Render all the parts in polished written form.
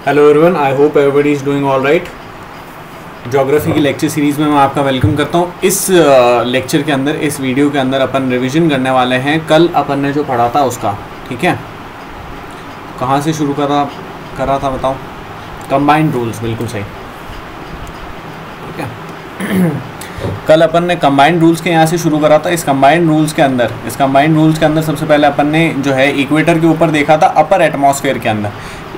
Hello everyone, I hope everybody is doing all right. Geography की lecture series में मैं आपका वेलकम करता हूँ। इस लेक्चर के अंदर, इस वीडियो के अंदर अपन रिवीजन करने वाले हैं कल अपन ने जो पढ़ा था उसका। ठीक है, कहाँ से शुरू करा था बताओ? कंबाइंड रूल्स, बिल्कुल सही। ठीक है कल अपन ने कंबाइंड रूल्स के यहाँ से शुरू करा था। इस कंबाइंड रूल्स के अंदर सबसे पहले अपन ने जो है इक्वेटर के ऊपर देखा था, अपर एटमॉस्फेयर के अंदर।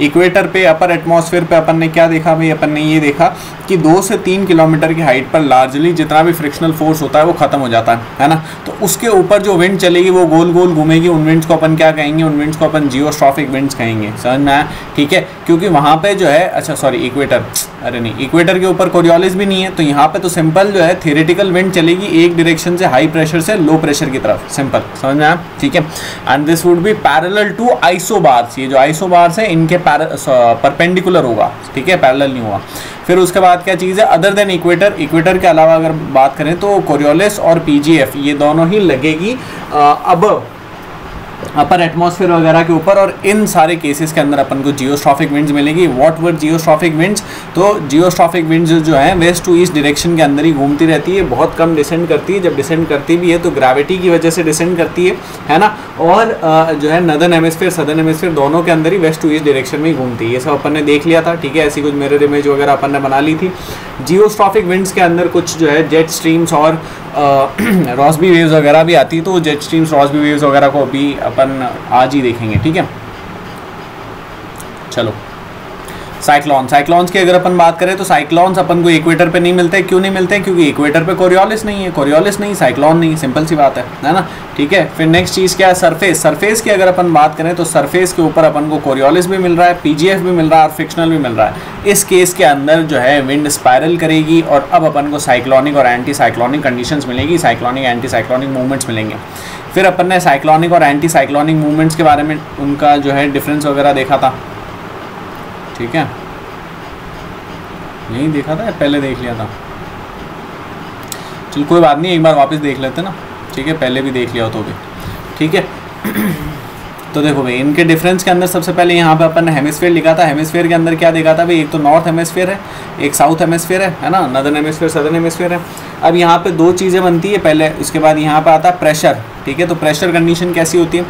इक्वेटर पे, अपर एटमॉस्फेयर पे अपन ने क्या देखा भाई? अपन ने ये देखा कि 2 से 3 किलोमीटर की हाइट पर लार्जली जितना भी फ्रिक्शनल फोर्स होता है वो खत्म हो जाता है ना। तो उसके ऊपर जो विंड चलेगी वो गोल गोल घूमेगी। उन विंड्स को अपन क्या कहेंगे? उन विंड्स को अपन जियोस्ट्रॉफिक विंड्स कहेंगे। समझ में आया? ठीक है, क्योंकि वहाँ पे जो है, अच्छा सॉरी इक्वेटर, अरे नहीं, इक्वेटर के ऊपर कोरियोलिस भी नहीं है, तो यहाँ पे तो सिंपल जो है थियोरेटिकल विंड चलेगी एक डायरेक्शन से, हाई प्रेशर से लो प्रेशर की तरफ। सिंपल, समझ में आया? ठीक है, and this would be parallel to isobars. ये जो आइसोबार्स है इनके परपेंडिकुलर होगा। ठीक है, पैरेलल नहीं हुआ। फिर उसके बाद क्या चीज़ है? अदर देन इक्वेटर, इक्वेटर के अलावा अगर बात करें तो कोरियोलिस और पीजीएफ ये दोनों ही लगेगी अब अपर एटमॉस्फेयर वगैरह के ऊपर। और इन सारे केसेस के अंदर अपन को जियोस्ट्रॉफिक विंड्स मिलेगी। What are geostrophic winds? तो जियोस्ट्रॉफिक विंड्स जो है वेस्ट टू ईस्ट डायरेक्शन के अंदर ही घूमती रहती है, बहुत कम डिसेंड करती है। जब डिसेंड करती भी है तो ग्रेविटी की वजह से डिसेंड करती है ना। और जो है नदर्न हेमिस्फीयर, सदर्न हेमिस्फीयर दोनों के अंदर ही वेस्ट टू ईस्ट डायरेक्शन में ही घूमती है। ये सब अपन ने देख लिया था। ठीक है, ऐसी कुछ मिरर इमेज वगैरह अपन ने बना ली थी। जियोस्ट्रॉफिक विंड्स के अंदर कुछ जो है जेट स्ट्रीम्स और रॉसबी वेव्स वगैरह भी आती है, तो जेट स्ट्रीम्स, रॉसबी वेव्स वगैरह को अभी अपन आज ही देखेंगे। ठीक है, चलो साइक्लोन्स की अगर अपन बात करें तो साइक्लोन्स अपन को इक्वेटर पे नहीं मिलते। क्यों नहीं मिलते? क्योंकि इक्वेटर पे कोरियोलिस नहीं है, कोरियोलिस नहीं, साइक्लोन नहीं, सिंपल सी बात है ना। ठीक है, फिर नेक्स्ट चीज़ क्या है? सरफेस की अगर अपन बात करें तो सरफेस के ऊपर अपन को कोरियोलिस भी मिल रहा है, पीजीएफ भी मिल रहा है और फ्रिक्शनल भी मिल रहा है। इस केस के अंदर जो है विंड स्पायरल करेगी और अब अपन को साइक्लोनिक और एंटी साइक्लोनिक कंडीशंस मिलेगी, साइक्लोनिक एंटी साइक्लोनिक मूवमेंट्स मिलेंगे। फिर अपन ने साइक्लोनिक और एंटी साइक्लोनिक मूवमेंट्स के बारे में उनका जो है डिफरेंस वगैरह देखा था। ठीक है, नहीं देखा था, पहले देख लिया था। चल कोई बात नहीं, एक बार वापस देख लेते ना। ठीक है, पहले भी देख लिया हो तो भी ठीक है। तो देखो भाई, इनके डिफरेंस के अंदर सबसे पहले यहाँ पे अपन ने हेमिस्फीयर लिखा था। हेमिस्फीयर के अंदर क्या देखा था भाई? एक तो नॉर्थ हेमिस्फीयर है, एक साउथ हेमिस्फीयर है ना, नदर्न हेमिस्फीयर, सदर्न हेमिस्फीयर है। अब यहाँ पे दो चीज़ें बनती है पहले, उसके बाद यहाँ पे आता है प्रेशर। ठीक है, तो प्रेशर कंडीशन कैसी होती है?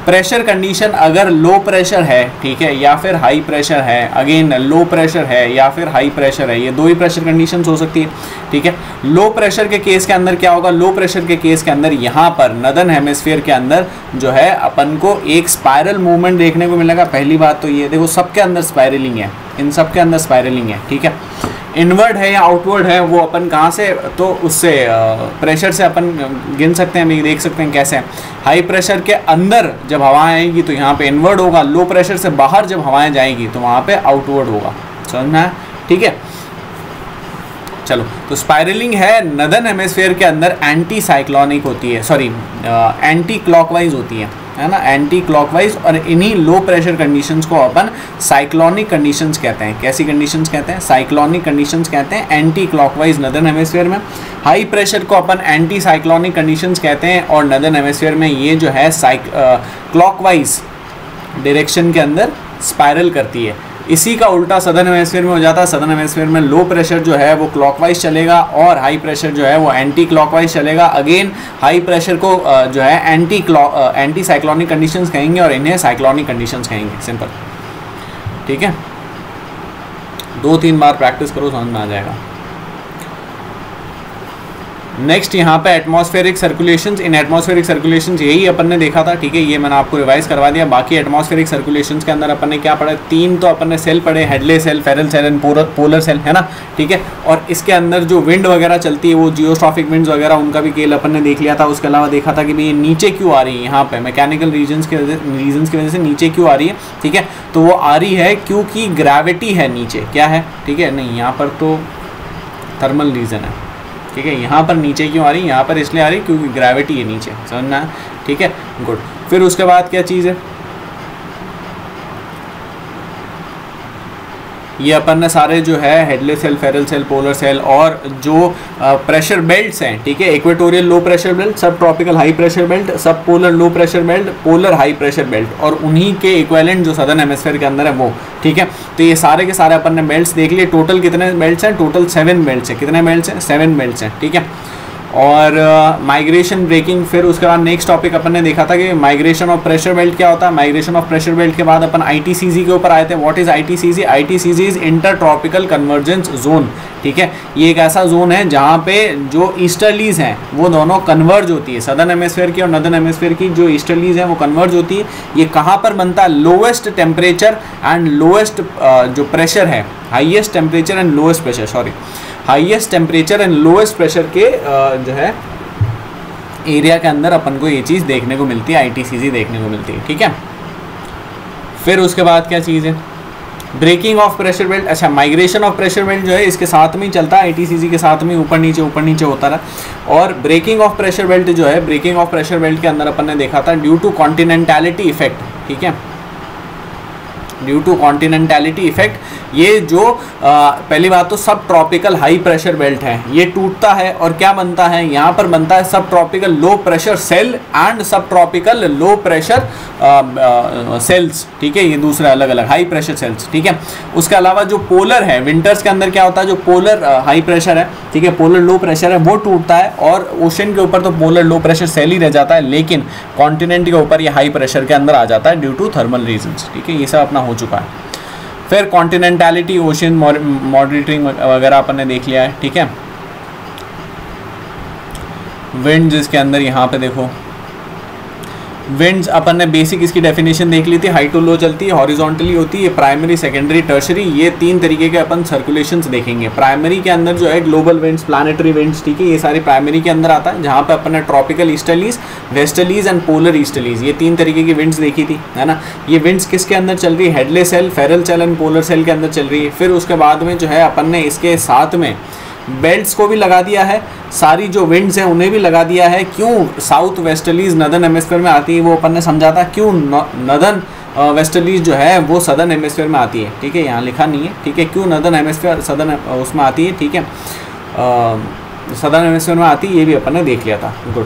प्रेशर कंडीशन अगर लो प्रेशर है, ठीक है, या फिर हाई प्रेशर है, अगेन लो प्रेशर है या फिर हाई प्रेशर है, ये दो ही प्रेशर कंडीशंस हो सकती है। ठीक है, लो प्रेशर के केस के अंदर क्या होगा? लो प्रेशर के केस के अंदर यहाँ पर नदर्न हेमिस्फीयर के अंदर जो है अपन को एक स्पाइरल मूवमेंट देखने को मिलेगा। पहली बात तो ये देखो, सबके अंदर स्पाइरलिंग है, इन सब के अंदर स्पाइरलिंग है। ठीक है, इनवर्ड है या आउटवर्ड है वो अपन कहाँ से, तो उससे प्रेशर से अपन गिन सकते हैं, देख सकते हैं कैसे। हाई प्रेशर के अंदर जब हवाएं आएंगी तो यहाँ पे इनवर्ड होगा, लो प्रेशर से बाहर जब हवाएं जाएंगी तो वहाँ पे आउटवर्ड होगा। समझना है? ठीक है, चलो, तो स्पाइरलिंग है नदर्न हेमिस्फीयर के अंदर एंटी साइक्लोनिक होती है, सॉरी एंटी क्लॉकवाइज होती है ना, एंटी क्लॉकवाइज। और इन्हीं लो प्रेशर कंडीशंस को अपन साइक्लोनिक कंडीशंस कहते हैं। कैसी कंडीशंस कहते हैं? साइक्लोनिक कंडीशंस कहते हैं, एंटी क्लॉकवाइज नदर्न हेमिस्फीयर में। हाई प्रेशर को अपन एंटी साइक्लोनिक कंडीशंस कहते हैं और नदर्न हेमिस्फीयर में ये जो है क्लॉकवाइज डायरेक्शन के अंदर स्पाइरल करती है। इसी का उल्टा सदर्न हेमिस्फीयर में हो जाता है। सदर्न हेमिस्फीयर में लो प्रेशर जो है वो क्लॉकवाइज चलेगा और हाई प्रेशर जो है वो एंटी क्लॉकवाइज चलेगा। अगेन हाई प्रेशर को जो है एंटी साइक्लोनिक कंडीशंस कहेंगे और इन्हें साइक्लोनिक कंडीशंस कहेंगे। सिंपल, ठीक है, 2-3 बार प्रैक्टिस करो, समझ में आ जाएगा। नेक्स्ट यहाँ पे एटमॉस्फेरिक सर्कुलेशंस। इन एटमॉस्फेरिक सर्कुलेशंस यही अपन ने देखा था। ठीक है, ये मैंने आपको रिवाइज करवा दिया। बाकी एटमॉस्फेरिक सर्कुलेशंस के अंदर अपन ने क्या पढ़ा? 3 तो अपन ने सेल पढ़े, Hadley cell, Ferrel cell and polar cell, है ना। ठीक है, और इसके अंदर जो विंड वगैरह चलती है वो जियोस्ट्रॉफिक विंड्स वगैरह, उनका भी केल अपन ने देख लिया था। उसके अलावा देखा था कि भाई ये नीचे क्यों आ रही है, यहाँ पे मैकेनिकल रीजन्स की वजह से नीचे क्यों आ रही है। ठीक है, तो वो आ रही है क्योंकि ग्रेविटी है नीचे। क्या है? ठीक है, नहीं यहाँ पर तो थर्मल रीजन है। ठीक है, यहाँ पर नीचे क्यों आ रही है? यहाँ पर इसलिए आ रही है क्योंकि ग्रेविटी है नीचे। समझना है? ठीक है, गुड। फिर उसके बाद क्या चीज़ है? ये अपन ने सारे जो है Hadley's cell, Ferrel cell, polar cell और जो प्रेशर बेल्ट्स हैं, ठीक है, equatorial low pressure belt, sub tropical high pressure belt, sub polar low pressure belt, polar high pressure belt और उन्हीं के इक्विवेलेंट जो सदर्न हेमिस्फीयर के अंदर है वो, ठीक है। तो ये सारे के सारे अपन ने बेल्ट्स देख लिए। टोटल कितने बेल्ट्स हैं? टोटल 7 बेल्ट्स हैं। कितने बेल्ट्स हैं? 7 बेल्ट्स हैं, ठीक है। और माइग्रेशन ब्रेकिंग, फिर उसके बाद नेक्स्ट टॉपिक अपन ने देखा था कि माइग्रेशन ऑफ प्रेशर बेल्ट क्या होता है। माइग्रेशन ऑफ प्रेशर बेल्ट के बाद अपन आईटीसीजी के ऊपर आए थे। What is ITCZ? ITCZ is inter tropical convergence zone, ठीक है। ये एक ऐसा जोन है जहाँ पे जो ईस्टर्लीज हैं वो दोनों कन्वर्ज होती है, सदर्न हेमिस्फीयर की और नॉर्दर्न हेमिस्फीयर की जो ईस्टर्लीज हैं वो कन्वर्ज होती है। ये कहाँ पर बनता है? लोएस्ट टेम्परेचर एंड लोएस्ट जो प्रेशर है, highest temperature and lowest pressure, sorry, highest temperature and lowest pressure के जो है एरिया के अंदर अपन को ये चीज़ देखने को मिलती है, आईटीसीजी देखने को मिलती है, ठीक है। फिर उसके बाद क्या चीज़ है? Breaking of pressure belt. अच्छा, माइग्रेशन ऑफ प्रेशर बेल्ट जो है इसके साथ में ही चलता है, आईटीसीजी के साथ में ऊपर नीचे होता रहा। और ब्रेकिंग ऑफ प्रेशर बेल्ट जो है, ब्रेकिंग ऑफ प्रेशर बेल्ट के अंदर अपन ने देखा था ड्यू टू कॉन्टिनेंटैलिटी इफेक्ट, ठीक है, ड्यू टू कॉन्टिनेंटैलिटी इफेक्ट। ये जो पहली बात तो सब ट्रॉपिकल हाई प्रेशर बेल्ट है, ये टूटता है और क्या बनता है? यहाँ पर बनता है sub tropical low pressure cell and sub tropical low pressure cells, ठीक है। ये दूसरे अलग अलग हाई प्रेशर सेल्स, ठीक है। उसके अलावा जो पोलर है, विंटर्स के अंदर क्या होता है? जो पोलर हाई प्रेशर है, ठीक है, पोलर लो प्रेशर है वो टूटता है और ओशन के ऊपर तो पोलर लो प्रेशर सेल ही रह जाता है, लेकिन कॉन्टिनेंट के ऊपर ये हाई प्रेशर के अंदर आ जाता है ड्यू टू थर्मल रीजंस, ठीक है। ये सब अपना हो चुका है। फिर कॉन्टिनेंटैलिटी, ओशन मॉनिटरिंग वगैरह अपन ने देख लिया है, ठीक है। विंड जिसके अंदर यहाँ पे देखो विंड्स अपन ने बेसिक इसकी डेफिनेशन देख ली थी। हाई टू लो चलती है, हॉरिजॉन्टली होती है, प्राइमरी, सेकेंडरी, टर्शरी, ये 3 तरीके के अपन सर्कुलेशंस देखेंगे। प्राइमरी के अंदर जो है ग्लोबल विंड्स, प्लानिटरी विंड्स, ठीक है, ये सारी प्राइमरी के अंदर आता है, जहाँ पे अपन ने tropical easterlies, westerlies and polar easterlies, ये 3 तरीके की विंड्स देखी थी, है ना। ये विंड्स किसके अंदर चल रही है? Hadley's cell, Ferrel cell and polar cell के अंदर चल रही है। फिर उसके बाद में जो है अपन ने इसके साथ में बेल्ट्स को भी लगा दिया है, सारी जो विंड्स हैं उन्हें भी लगा दिया है। क्यों साउथ वेस्टर्लीज नदर्न हेमिस्फीयर में आती है वो अपन ने समझा था। क्यों नदर्न वेस्टर्लीज जो है वो सदर्न हेमिस्फीयर में आती है, ठीक है, यहाँ लिखा नहीं है, ठीक है। क्यों नदर्न हेमिस्फीयर सदर्न उसमें आती है, ठीक है, सदर्न हेमिस्फीयर में आती है, ये भी अपन ने देख लिया था। गुड।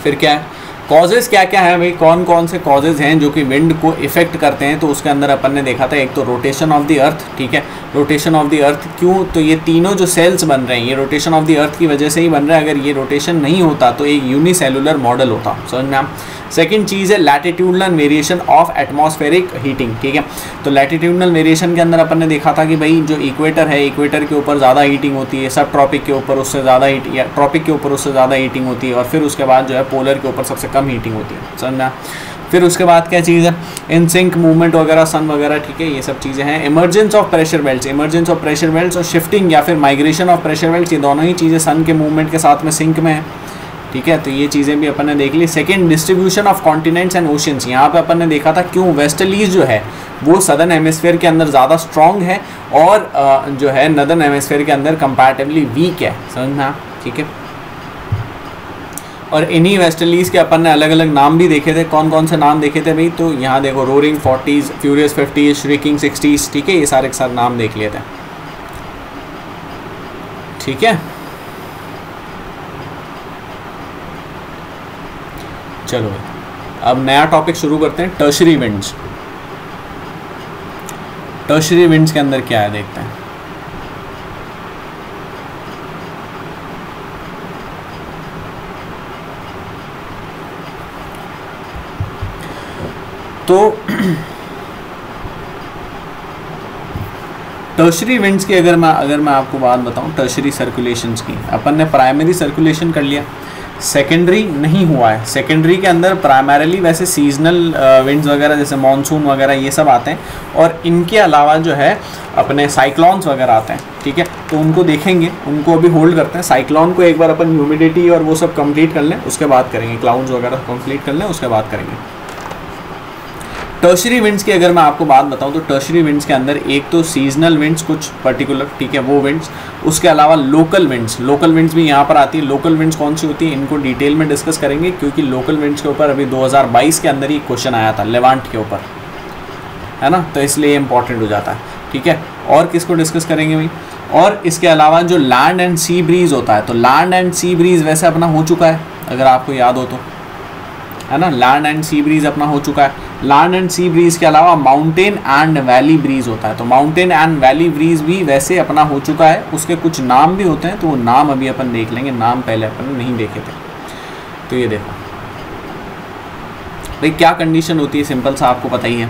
फिर क्या है? कॉजेज़ क्या क्या है भाई? कौन कौन से कॉजेज़ हैं जो कि विंड को इफेक्ट करते हैं? तो उसके अंदर अपन ने देखा था एक तो रोटेशन ऑफ द अर्थ, ठीक है, रोटेशन ऑफ द अर्थ। क्यों? तो ये तीनों जो सेल्स बन रहे हैं ये रोटेशन ऑफ द अर्थ की वजह से ही बन रहा है। अगर ये रोटेशन नहीं होता तो एक यूनिसेलुलर मॉडल होता, समझ में। सेकंड चीज़ है latitudinal variation of atmospheric heating, ठीक है। तो लैटिट्यूडनल वेरिएशन के अंदर अपन ने देखा था कि भाई जो इक्वेटर है, इक्वेटर के ऊपर ज़्यादा हीटिंग होती है, सब ट्रॉपिक के ऊपर उससे ज़्यादा हीट, या ट्रॉपिक के ऊपर उससे ज़्यादा हीटिंग होती है, और फिर उसके बाद जो है पोलर के ऊपर सबसे कम हीटिंग होती है, समझना। फिर उसके बाद क्या चीज़ है? इन सिंक मूवमेंट वगैरह, सन वगैरह, ठीक है, ये सब चीज़ें हैं। Emergence of pressure belts, emergence of pressure belts और शिफ्टिंग या फिर माइग्रेशन ऑफ प्रेशर बेल्ट्स, ये दोनों ही चीज़ें सन के मूवमेंट के साथ में सिंक में है, ठीक है। तो ये चीज़ें भी अपन ने देख ली। Second, distribution of continents and oceans. यहाँ पे अपन ने देखा था क्यों वेस्टर्लीज जो है वो सदर्न हेमिस्फीयर के अंदर ज़्यादा स्ट्रॉन्ग है और जो है नदर्न हेमिस्फीयर के अंदर कंपैरेटिवली वीक है, समझना, ठीक है। और इन्हीं वेस्टर्लीज के अपन ने अलग अलग नाम भी देखे थे। कौन कौन से नाम देखे थे भाई? तो यहाँ देखो, roaring 40s, furious 50s, श्रिकिंग 60s, ठीक है, ये सारे के सारे नाम देख लिए थे, ठीक है। चलो अब नया टॉपिक शुरू करते हैं, टर्शरी विंड्स। टर्शरी विंड्स के अंदर क्या है देखते हैं। तो टर्शरी विंड्स की अगर मैं आपको बात बताऊं, टर्शरी सर्कुलेशंस की, अपन ने प्राइमरी सर्कुलेशन कर लिया, सेकेंडरी नहीं हुआ है। सेकेंडरी के अंदर प्राइमरीली वैसे सीजनल विंड्स वगैरह जैसे मॉनसून वगैरह ये सब आते हैं, और इनके अलावा जो है अपने साइक्लोन्स वगैरह आते हैं, ठीक है। तो उनको देखेंगे, उनको अभी होल्ड करते हैं। साइक्लोन को एक बार अपन ह्यूमिडिटी और वो सब कंप्लीट कर लें, उसके बाद करेंगे। क्लाउड्स वगैरह कंप्लीट कर लें, उसके बाद करेंगे। टर्शरी विंड्स की अगर मैं आपको बात बताऊं तो टर्शरी विंड्स के अंदर एक तो सीजनल विंड्स कुछ पर्टिकुलर, ठीक है, वो विंड्स, उसके अलावा लोकल विंड्स भी यहाँ पर आती है। लोकल विंड्स कौन सी होती है इनको डिटेल में डिस्कस करेंगे, क्योंकि लोकल विंड्स के ऊपर अभी 2022 के अंदर ही क्वेश्चन आया था लेवांट के ऊपर, है ना, तो इसलिए इम्पॉर्टेंट हो जाता है, ठीक है। और किसको डिस्कस करेंगे भाई, और इसके अलावा जो लैंड एंड सी ब्रीज होता है, तो लैंड एंड सी ब्रीज वैसे अपना हो चुका है अगर आपको याद हो तो, है ना, लैंड एंड सी ब्रीज अपना हो चुका है। लैंड एंड सी ब्रीज के अलावा माउंटेन एंड वैली ब्रीज होता है, तो माउंटेन एंड वैली ब्रीज भी वैसे अपना हो चुका है। उसके कुछ नाम भी होते हैं, तो वो नाम अभी अपन देख लेंगे, नाम पहले अपन नहीं देखे थे। तो ये देखो भाई क्या कंडीशन होती है, सिंपल सा आपको पता ही है,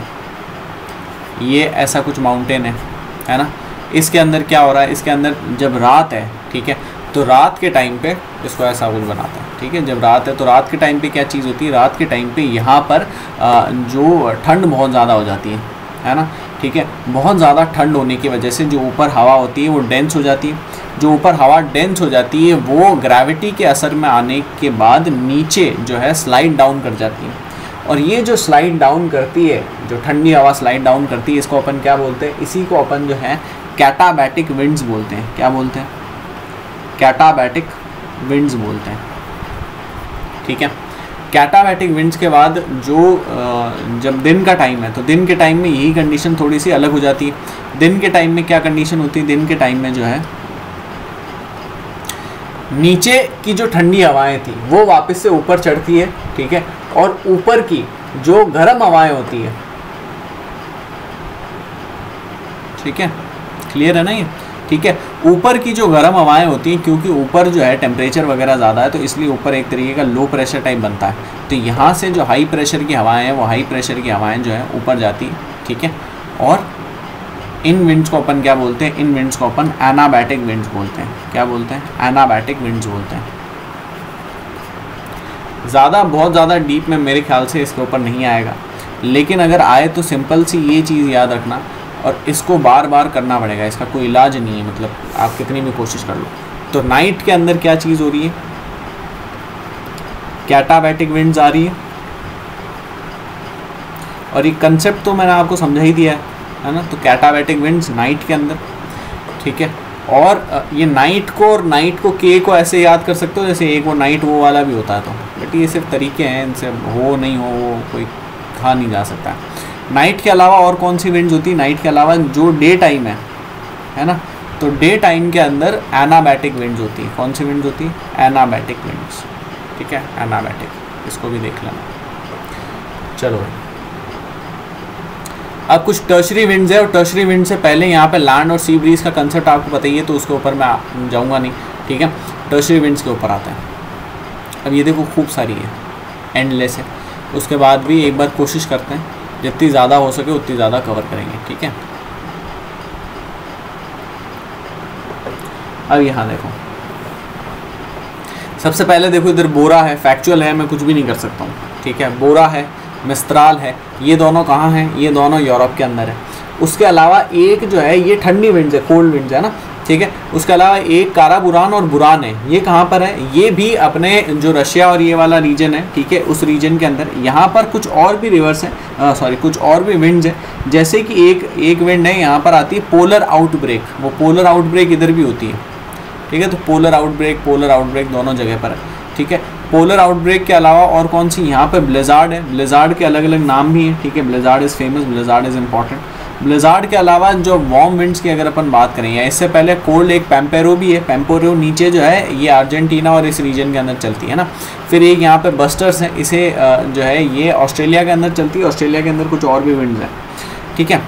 ये ऐसा कुछ माउंटेन है ना, इसके अंदर क्या हो रहा है, इसके अंदर जब रात है, ठीक है, तो रात के टाइम पे इसको ऐसा कुछ बनाता है, ठीक है। जब रात है तो रात के टाइम पे क्या चीज़ होती है, रात के टाइम पे यहाँ पर जो ठंड बहुत ज़्यादा हो जाती है ना, ठीक है। बहुत ज़्यादा ठंड होने की वजह से जो ऊपर हवा होती है वो डेंस हो जाती है। जो ऊपर हवा डेंस हो जाती है वो ग्रेविटी के असर में आने के बाद नीचे जो है स्लाइड डाउन कर जाती है। और ये जो स्लाइड डाउन करती है, जो ठंडी हवा स्लाइड डाउन करती है, इसको अपन क्या बोलते हैं, इसी को अपन जो है कैटाबैटिक विंड्स बोलते हैं। क्या बोलते हैं, कैटाबैटिक विंड्स बोलते हैं, ठीक है। कैटाबैटिक विंड्स के बाद जो जब दिन का टाइम है, तो दिन के टाइम में यही कंडीशन थोड़ी सी अलग हो जाती है। दिन के टाइम में क्या कंडीशन होती है, दिन के टाइम में जो है नीचे की जो ठंडी हवाएं थी वो वापस से ऊपर चढ़ती है, ठीक है, और ऊपर की जो गर्म हवाएं होती है, ठीक है, क्लियर है ना ये, ठीक है। ऊपर की जो गर्म हवाएं होती हैं, क्योंकि ऊपर जो है टेम्परेचर वगैरह ज़्यादा है, तो इसलिए ऊपर एक तरीके का लो प्रेशर टाइप बनता है। तो यहाँ से जो हाई प्रेशर की हवाएं हैं, वो हाई प्रेशर की हवाएं जो है ऊपर जाती है, ठीक है। और इन विंड्स को अपन क्या बोलते हैं, इन विंड्स को अपन एनाबैटिक विंड्स बोलते हैं। क्या बोलते हैं, एनाबैटिक विंड्स बोलते हैं। बहुत ज़्यादा डीप में मेरे ख्याल से इसके ऊपर नहीं आएगा, लेकिन अगर आए तो सिंपल सी ये चीज़ याद रखना, और इसको बार बार करना पड़ेगा, इसका कोई इलाज नहीं है, मतलब आप कितनी भी कोशिश कर लो। तो नाइट के अंदर क्या चीज़ हो रही है, कैटाबैटिक विंड्स आ रही है, और ये कंसेप्ट तो मैंने आपको समझा ही दिया है ना। तो कैटाबैटिक विंड्स नाइट के अंदर, ठीक है। और ये नाइट को और नाइट को के को ऐसे याद कर सकते हो जैसे एक वो नाइट वो वाला भी होता है, तो बट ये सिर्फ तरीके हैं, इनसे हो नहीं हो वो कोई कहा नहीं जा सकता। नाइट के अलावा और कौन सी विंड्स होती है, नाइट के अलावा जो डे टाइम है ना, तो डे टाइम के अंदर एनाबैटिक विंड्स होती है। कौन सी विंड्स होती है, एनाबैटिक विंड्स, ठीक है, एनाबैटिक, इसको भी देख लेना। चलो अब कुछ टर्शरी विंड्स है, और टर्शरी विंड से पहले यहाँ पे लैंड और सी ब्रीज का कंसेप्ट आपको पता ही है, तो उसके ऊपर मैं जाऊँगा नहीं, ठीक है। टर्शरी विंड्स के ऊपर आते हैं। अब ये देखो खूब सारी है, एंडलेस है, उसके बाद भी एक बार कोशिश करते हैं जितनी ज़्यादा हो सके उतनी ज़्यादा कवर करेंगे, ठीक है। अब यहाँ देखो, सबसे पहले देखो इधर बोरा है, फैक्चुअल है, मैं कुछ भी नहीं कर सकता हूँ, ठीक है। बोरा है, मिस्त्राल है, ये दोनों कहाँ हैं, ये दोनों यूरोप के अंदर है। उसके अलावा एक जो है ये ठंडी विंड्स है, कोल्ड विंड्स है ना, ठीक है। उसके अलावा एक काराबुरान और बुरान है, ये कहाँ पर है, ये भी अपने जो रशिया और ये वाला रीजन है, ठीक है, उस रीजन के अंदर। यहाँ पर कुछ और भी रिवर्स हैं, सॉरी कुछ और भी विंड्स हैं, जैसे कि एक विंड है यहाँ पर आती है पोलर आउटब्रेक, वो पोलर आउटब्रेक इधर भी होती है, ठीक है। तो पोलर आउटब्रेक दोनों जगह पर है, ठीक है। पोलर आउटब्रेक के अलावा और कौन सी, यहाँ पे ब्लिज़ार्ड है, ब्लिज़ार्ड के अलग अलग नाम भी हैं, ठीक है। Blizzard is famous, Blizzard is important. Blizzard के अलावा जो वार्म विंड्स की अगर अपन बात करें, या इससे पहले कोल्ड एक पेम्पेरो भी है, पेम्पेरो नीचे जो है ये अर्जेंटीना और इस रीजन के अंदर चलती है ना। फिर एक यहाँ पे बस्टर्स है, इसे जो है ये ऑस्ट्रेलिया के अंदर चलती है, ऑस्ट्रेलिया के अंदर कुछ और भी विंड्स हैं, ठीक है।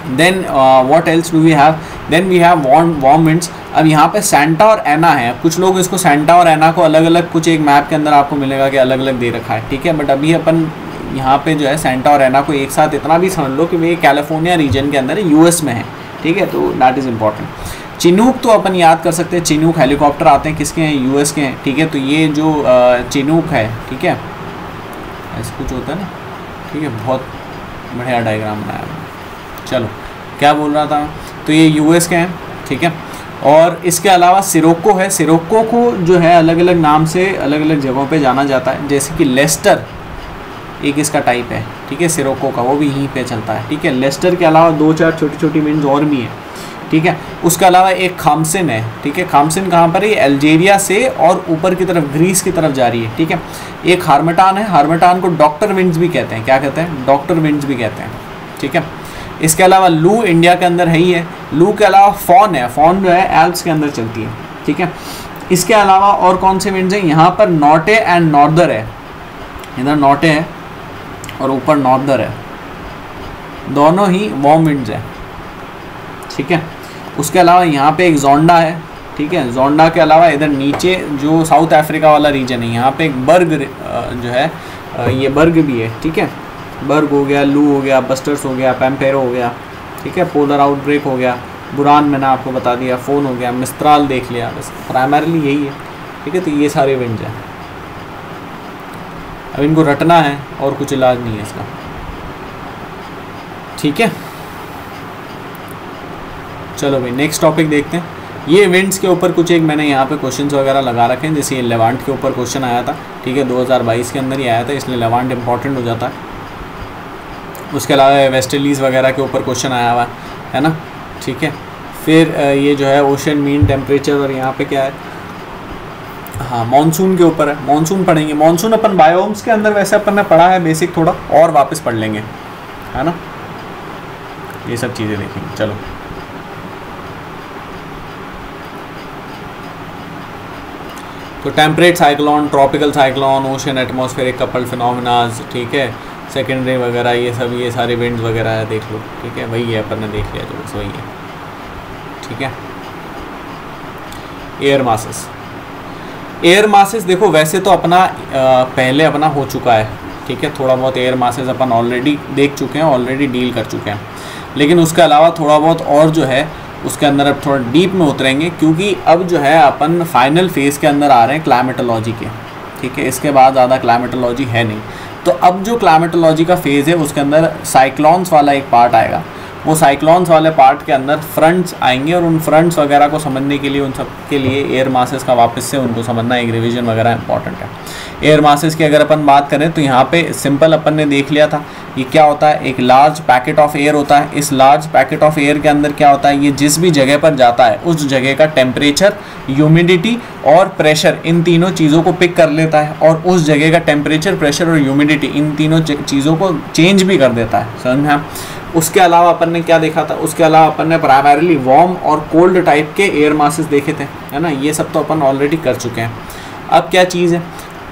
Then what else do we have, then we have warm winds. अब यहाँ पे सेंटा और एना है, कुछ लोग इसको सेंटा और एना को अलग अलग, कुछ एक मैप के अंदर आपको मिलेगा कि अलग अलग दे रखा है, ठीक है। बट अभी अपन यहाँ पे जो है सेंटा और एना को एक साथ इतना भी समझ लो कि वे कैलिफोर्निया रीजन के अंदर है, यूएस में है, ठीक है। तो दैट इज़ इम्पॉर्टेंट। चिनूक तो अपन याद कर सकते हैं, चिनूक हेलीकॉप्टर आते हैं, किसके हैं, यूएस के हैं, ठीक है। तो ये जो चिनूक है, ठीक है, ऐसा कुछ होता है ना, ठीक है, बहुत बढ़िया डायग्राम बनाया। चलो क्या बोल रहा था, तो ये यूएस के हैं, ठीक है। और इसके अलावा सिरोको है, सिरोको को जो है अलग अलग नाम से अलग अलग जगहों पे जाना जाता है, जैसे कि लेस्टर एक इसका टाइप है, ठीक है, सिरोको का, वो भी यहीं पे चलता है, ठीक है। लेस्टर के अलावा 2-4 छोटी छोटी विंड्स और भी हैं, ठीक है। उसके अलावा एक खामसिन है, ठीक है। खामसिन कहाँ पर है? अल्जीरिया से और ऊपर की तरफ ग्रीस की तरफ जा रही है, ठीक है। एक हार्मटान है, हार्मटान को डॉक्टर विंड्स भी कहते हैं। क्या कहते हैं? डॉक्टर विंड्स भी कहते हैं, ठीक है। इसके अलावा लू इंडिया के अंदर है ही है। लू के अलावा फॉन है, फॉन जो है एल्प्स के अंदर चलती है, ठीक है। इसके अलावा और कौन से विंड्स हैं? यहाँ पर नॉर्टे एंड नॉर्दर है, इधर नॉर्टे है और ऊपर नॉर्दर है, दोनों ही वार्म विंड्स है, ठीक है। उसके अलावा यहाँ पे एक जोंडा है, ठीक है। जोंडा के अलावा इधर नीचे जो साउथ अफ्रीका वाला रीजन है, यहाँ पे एक बर्ग जो है ये बर्ग भी है, ठीक है। बर्ग हो गया, लू हो गया, बस्टर्स हो गया, पैम्पेरो हो गया, ठीक है। पोलर आउटब्रेक हो गया, बुरान मैंने आपको बता दिया, फ़ोन हो गया, मिस्त्राल देख लिया, बस प्राइमरली यही है, ठीक है। तो ये सारे विंड्स हैं। अब इनको रटना है और कुछ इलाज नहीं है इसका, ठीक है। चलो भाई नेक्स्ट टॉपिक देखते हैं। ये विंड्स के ऊपर कुछ एक मैंने यहाँ पे क्वेश्चंस वगैरह लगा रखे हैं, जैसे ये लेवांट के ऊपर क्वेश्चन आया था, ठीक है, 2022 के अंदर ही आया था, इसलिए लेवांट इंपॉर्टेंट हो जाता है। उसके अलावा वेस्ट इंडीज़ वगैरह के ऊपर क्वेश्चन आया हुआ है ना, ठीक है। फिर ये जो है ओशन मीन टेम्परेचर, और यहाँ पे क्या है, हाँ मानसून के ऊपर है, मानसून पढ़ेंगे। मानसून अपन बायोम्स के अंदर वैसे अपन ने पढ़ा है बेसिक थोड़ा, और वापस पढ़ लेंगे, है ना, ये सब चीज़ें देखेंगे। चलो तो temperate cyclone, tropical cyclone, ocean atmospheric coupled phenomenas, ठीक है, सेकेंडरी वगैरह, ये सब ये सारे विंड्स वगैरह है, देख लो, ठीक है। वही है अपन ने देख लिया, जो बस वही है, ठीक है। एयर मासेस, एयर मासेस देखो वैसे तो अपना पहले अपना हो चुका है, ठीक है। थोड़ा बहुत एयर मासेस अपन ऑलरेडी देख चुके हैं, ऑलरेडी डील कर चुके हैं, लेकिन उसके अलावा थोड़ा बहुत और जो है उसके अंदर अब थोड़ा डीप में उतरेंगे, क्योंकि अब जो है अपन फाइनल फेज़ के अंदर आ रहे हैं क्लाइमेटोलॉजी के, ठीक है। इसके बाद ज़्यादा क्लाइमेटोलॉजी है नहीं, तो अब जो क्लाइमेटोलॉजी का फेज़ है उसके अंदर साइक्लोन्स वाला एक पार्ट आएगा। वो साइक्लोन्स वाले पार्ट के अंदर फ्रंट्स आएंगे, और उन फ्रंट्स वगैरह को समझने के लिए, उन सब के लिए एयर मासेस का वापस से उनको समझना, एक रिवीजन वगैरह इंपॉर्टेंट है। एयर मासेस की अगर अपन बात करें तो यहाँ पे सिंपल अपन ने देख लिया था, ये क्या होता है, एक लार्ज पैकेट ऑफ एयर होता है। इस लार्ज पैकेट ऑफ एयर के अंदर क्या होता है, ये जिस भी जगह पर जाता है उस जगह का टेम्परेचर, ह्यूमिडिटी और प्रेशर, इन तीनों चीज़ों को पिक कर लेता है, और उस जगह का टेम्परेचर, प्रेशर और ह्यूमिडिटी, इन तीनों चीज़ों को चेंज भी कर देता है, समझ में। उसके अलावा अपन ने क्या देखा था, उसके अलावा अपन ने प्राइमरीली वार्म और कोल्ड टाइप के एयर मासेस देखे थे, है ना। ये सब तो अपन ऑलरेडी कर चुके हैं। अब क्या चीज़ है,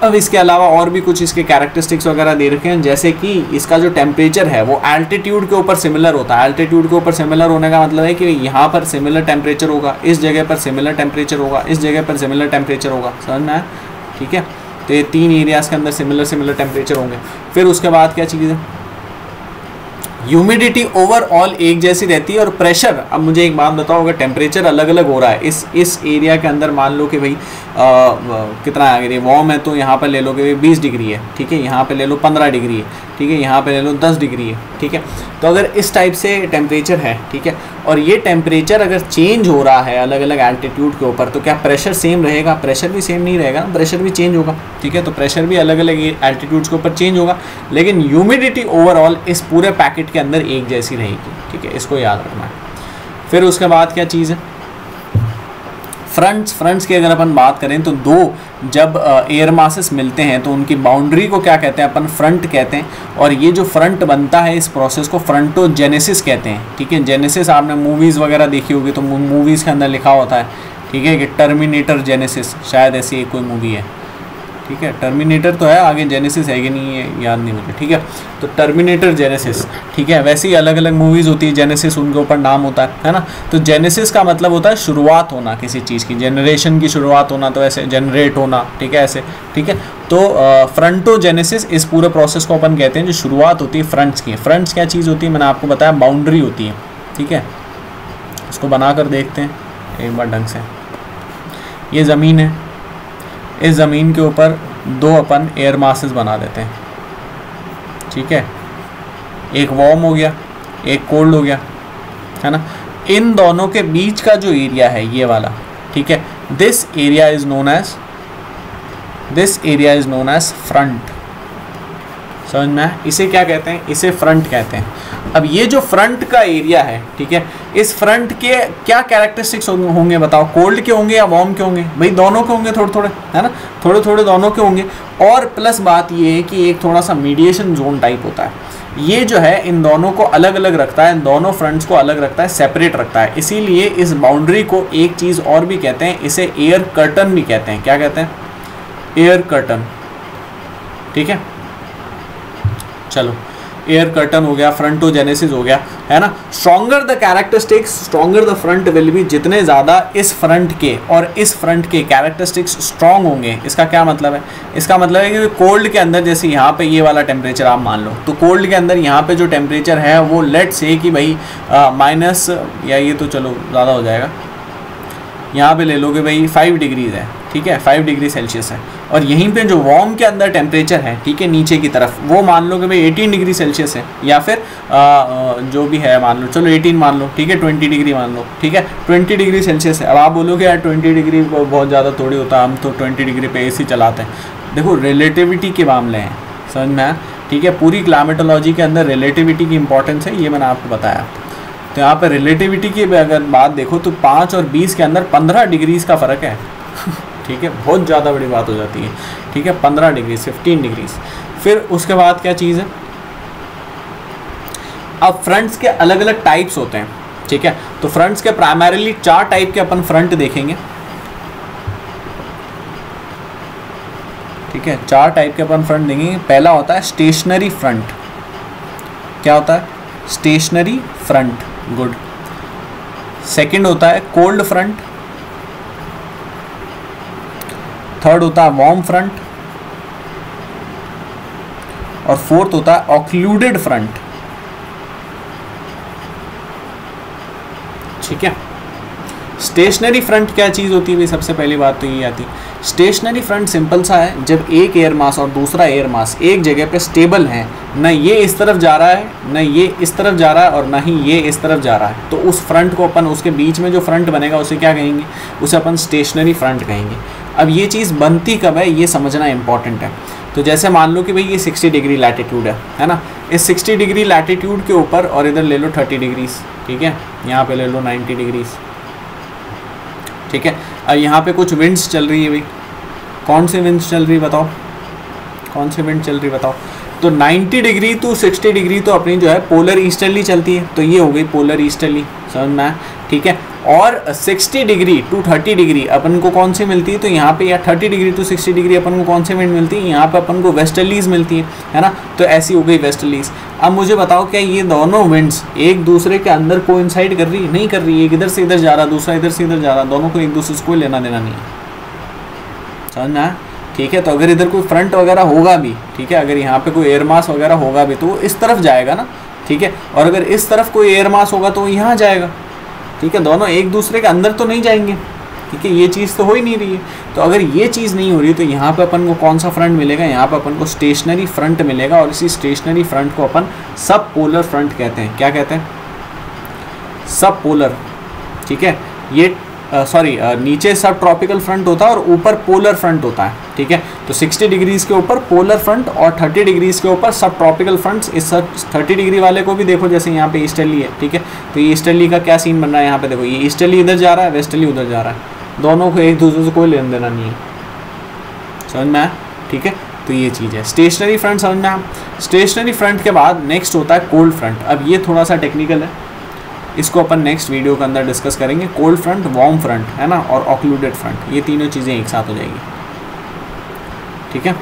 अब इसके अलावा और भी कुछ इसके कैरेक्टरिस्टिक्स वगैरह दे रखे हैं, जैसे कि इसका जो टेम्परेचर है वो एल्टीट्यूड के ऊपर सिमिलर होता है। एल्टीट्यूड के ऊपर सिमिलर होने का मतलब है कि यहाँ पर सिमिलर टेम्परेचर होगा, इस जगह पर सिमिलर टेम्परेचर होगा, इस जगह पर सिमिलर टेम्परेचर होगा, समझ में आया, ठीक है। तो ये तीन एरियाज़ के अंदर सिमिलर टेम्परेचर होंगे। फिर उसके बाद क्या चीज़ है, ह्यूमिडिटी ओवरऑल एक जैसी रहती है, और प्रेशर, अब मुझे एक बात बताओ, अगर टेम्परेचर अलग अलग हो रहा है इस एरिया के अंदर, मान लो कि भाई कितना है, अगर ये वार्म है तो यहाँ पर ले लो कि 20 डिग्री है, ठीक है, यहाँ पे ले लो 15 डिग्री है, ठीक है, यहाँ पे ले लो 10 डिग्री है, ठीक है। तो अगर इस टाइप से टेम्परेचर है, ठीक है, और ये टेम्परेचर अगर चेंज हो रहा है अलग अलग एल्टीट्यूड के ऊपर, तो क्या प्रेशर सेम रहेगा? प्रेशर भी सेम नहीं रहेगा, प्रेशर भी चेंज होगा, ठीक है। तो प्रेशर भी अलग अलग एल्टीट्यूड्स के ऊपर चेंज होगा, लेकिन ह्यूमिडिटी ओवरऑल इस पूरे पैकेट के अंदर एक जैसी रहेगी, ठीक है, इसको याद रखना है। फिर उसके बाद क्या चीज़ है, फ्रंट्स की अगर अपन बात करें तो दो जब एयर मासेस मिलते हैं तो उनकी बाउंड्री को क्या कहते हैं, अपन फ्रंट कहते हैं, और ये जो फ्रंट बनता है इस प्रोसेस को फ्रंटोजेनेसिस कहते हैं, ठीक है। जेनेसिस आपने मूवीज़ वगैरह देखी होगी, तो मूवीज़ के अंदर लिखा होता है, ठीक है, कि टर्मिनेटर जेनेसिस, शायद ऐसी एक कोई मूवी है, ठीक है। टर्मिनेटर तो है, आगे जेनेसिस है कि नहीं है याद नहीं मुझे, ठीक है। तो टर्मिनेटर जेनेसिस, ठीक है। वैसे ही अलग अलग मूवीज़ होती है, जेनेसिस उनके ऊपर नाम होता है ना। तो जेनेसिस का मतलब होता है शुरुआत होना किसी चीज़ की, जनरेशन की शुरुआत होना, तो ऐसे जनरेट होना, ठीक है, ऐसे, ठीक है। तो फ्रंटोजेनेसिस इस पूरे प्रोसेस को अपन कहते हैं जो शुरुआत होती है फ्रंट्स की। फ्रंट्स क्या चीज़ होती है, मैंने आपको बताया, बाउंड्री होती है, ठीक है। इसको बना कर देखते हैं एक बार ढंग से। ये ज़मीन है, इस ज़मीन के ऊपर दो अपन एयर मासेस बना देते हैं, ठीक है। एक वार्म हो गया, एक कोल्ड हो गया, है ना। इन दोनों के बीच का जो एरिया है ये वाला, ठीक है, this area is known as front, समझ में आया। इसे क्या कहते हैं, इसे फ्रंट कहते हैं। अब ये जो फ्रंट का एरिया है, ठीक है, इस फ्रंट के क्या कैरेक्टरिस्टिक्स होंगे बताओ? कोल्ड के होंगे या वार्म के होंगे? भाई दोनों के होंगे, थोड़े थोड़े, है ना, थोड़े थोड़े दोनों के होंगे। और प्लस बात ये है कि एक थोड़ा सा मीडिएशन जोन टाइप होता है, ये जो है इन दोनों को अलग अलग रखता है, दोनों फ्रंट्स को अलग रखता है, सेपरेट रखता है। इसीलिए इस बाउंड्री को एक चीज़ और भी कहते हैं, इसे एयर कर्टन भी कहते हैं। क्या कहते हैं? एयर कर्टन, ठीक है। चलो, एयर कर्टन हो गया, फ्रंटोजेनेसिस हो गया, है ना। Stronger the characteristics, stronger the front will be, जितने ज़्यादा इस फ्रंट के और इस फ्रंट के कैरेक्टरिस्टिक्स स्ट्रॉन्ग होंगे। इसका क्या मतलब है? इसका मतलब है कि कोल्ड के अंदर, जैसे यहाँ पे ये वाला टेम्परेचर आप मान लो, तो कोल्ड के अंदर यहाँ पे जो टेम्परेचर है वो लेट से कि भाई माइनस, या ये तो चलो ज़्यादा हो जाएगा, यहाँ पे ले लोगे भाई 5 डिग्रीज़ है, ठीक है, 5 डिग्री सेल्सियस है। और यहीं पे जो वार्म के अंदर टेम्परेचर है, ठीक है, नीचे की तरफ, वो मान लो कि भाई 18 डिग्री सेल्सियस है, या फिर जो भी है मान लो, चलो 18 मान लो, ठीक है, 20 डिग्री मान लो, ठीक है, 20 डिग्री सेल्सियस है। अब आप बोलोगे यार 20 डिग्री बहुत ज़्यादा थोड़ी होता, हम तो 20 डिग्री पे AC चलाते हैं। देखो रिलेटिविटी के मामले हैं, समझ में आया, ठीक है। पूरी क्लाइमेटोलॉजी के अंदर रिलेटिविटी की इंपॉर्टेंस है, ये मैंने आपको बताया। तो यहाँ पर रिलेटिविटी की अगर बात देखो तो 5 और 20 के अंदर 15 डिग्रीज़ का फ़र्क है ठीक है, बहुत ज़्यादा बड़ी बात हो जाती है, ठीक है, 15 डिग्री 15 डिग्रीज। फिर उसके बाद क्या चीज़ है, अब फ्रंट्स के अलग अलग टाइप्स होते हैं, ठीक है। तो फ्रंट्स के प्राइमरीली 4 टाइप के अपन फ्रंट देखेंगे, ठीक है, 4 टाइप के अपन फ्रंट देखेंगे। पहला होता है स्टेशनरी फ्रंट। क्या होता है? Stationery front, good. सेकंड होता है कोल्ड फ्रंट। थर्ड होता है वार्म फ्रंट। और फोर्थ होता है ऑक्लूडेड फ्रंट, ठीक है। स्टेशनरी फ्रंट क्या चीज़ होती है भाई? सबसे पहली बात तो ये आती है, स्टेशनरी फ्रंट सिंपल सा है, जब एक एयर मास और दूसरा एयर मास एक जगह पे स्टेबल है, ना ये इस तरफ जा रहा है, ना ये इस तरफ जा रहा है, और ना ही ये इस तरफ जा रहा है, तो उस फ्रंट को अपन, उसके बीच में जो फ्रंट बनेगा उसे क्या कहेंगे? उसे अपन स्टेशनरी फ्रंट कहेंगे। अब ये चीज़ बनती कब है, ये समझना इंपॉर्टेंट है। तो जैसे मान लो कि भाई ये 60 डिग्री लैटिट्यूड है ना, इस 60 डिग्री लैटिट्यूड के ऊपर, और इधर ले लो 30 डिग्रीज, ठीक है, यहाँ पे ले लो 90 डिग्रीज, ठीक है। अब यहाँ पे कुछ विंड्स चल रही है भाई, कौन सी विंड्स चल रही है बताओ? कौन सी विंड चल रही है बताओ? तो 90 डिग्री टू 60 डिग्री तो अपनी जो है पोलर ईस्टर्ली चलती है, तो ये हो गई पोलर ईस्टर्ली, समझ में आया, ठीक है। और 60 डिग्री टू 30 डिग्री अपन को कौन सी मिलती है? तो यहाँ पे, या 30 डिग्री टू 60 डिग्री अपन को कौन सी विंड मिलती है? यहाँ पे अपन को वेस्टर्लीज मिलती है ना, तो ऐसी हो गई वेस्टर्लीज। अब मुझे बताओ, क्या ये दोनों विंड्स एक दूसरे के अंदर कोइंसाइड कर रही? नहीं कर रही। एक इधर से इधर जा रहा, दूसरा इधर से इधर जा रहा, दोनों को एक दूसरे से कोई लेना देना नहीं है, समझ में आया, ठीक है। तो अगर इधर कोई फ्रंट वगैरह होगा भी, ठीक है, अगर यहाँ पे कोई एयर मास वगैरह होगा भी, तो वो इस तरफ जाएगा ना, ठीक है। और अगर इस तरफ कोई एयर मास होगा तो वो यहाँ जाएगा, ठीक है। दोनों एक दूसरे के अंदर तो नहीं जाएंगे, ठीक है, ये चीज़ तो हो ही नहीं रही है। तो अगर ये चीज़ नहीं हो रही, तो यहाँ पे अपन को कौन सा फ्रंट मिलेगा? यहाँ पे अपन को स्टेशनरी फ्रंट मिलेगा, और इसी स्टेशनरी फ्रंट को अपन सब पोलर फ्रंट कहते हैं। क्या कहते हैं? सब पोलर, ठीक है। ये नीचे सब ट्रॉपिकल फ्रंट होता है और ऊपर पोलर फ्रंट होता है, ठीक है। तो 60 डिग्रीज़ के ऊपर पोलर फ्रंट और 30 डिग्रीज़ के ऊपर सब ट्रॉपिकल फ्रंट्स। इस 30 डिग्री वाले को भी देखो, जैसे यहाँ पे ईस्टर्ली है, ठीक है। तो ये ईस्टर्ली का क्या सीन बन रहा है? यहाँ पे देखो, ये ईस्टर्ली इधर जा रहा है, वेस्टर्ली उधर जा रहा है, दोनों को एक दूसरे से कोई लेन देना नहीं है, समझ में आया, ठीक है। तो ये चीज़ है स्टेशनरी फ्रंट, समझ में आया। स्टेशनरी फ्रंट के बाद नेक्स्ट होता है कोल्ड फ्रंट। अब ये थोड़ा सा टेक्निकल है, इसको अपन नेक्स्ट वीडियो के अंदर डिस्कस करेंगे। कोल्ड फ्रंट, वार्म फ्रंट, है ना, और ऑक्लूडेड फ्रंट, ये तीनों चीज़ें एक साथ हो जाएगी, ठीक है।